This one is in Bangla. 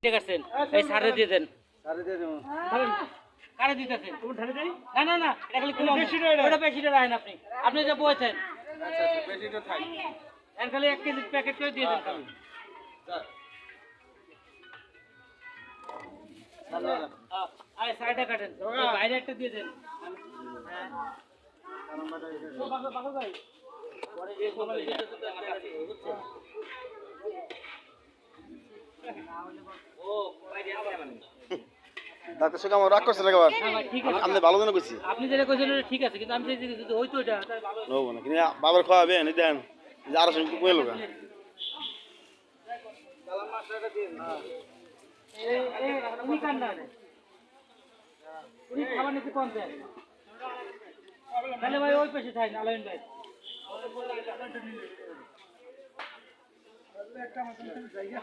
ঠিক আছে এই সারে দিয়ে দেন কারে দিতেছেন না না না এটা খালি কম ওটা বেশিটা রাখেন আপনি আপনি যে বলছেন আচ্ছা বেশিটা থাক এর খালি 1 কেজি প্যাকেট করে দিয়ে দেন খালি আরে সাইডে কাটেন বাইরে একটা দিয়ে দেন হ্যাঁ পরে যে কোনো ও বাইরে আসে মানে ডাক্তার সাহেব আমার রাগ করছে নাকি আবার আপনি ভালো জন্য কইছি আপনি যেটা কইছেন ওটা ঠিক আছে কিন্তু আমি যে যদি হইতো এটা তাহলে ভালো হতো নো না কিন্তু বাবার খাওয়াবে নি দেন যে আর সব কই লোক সালাম মাস্টারটা দিন এই উনি কান না উনি খাবার নিতে কোন দেন তাহলে ভাই ওই পাশে থাকেন আলাইন ভাই একটা মতন জায়গা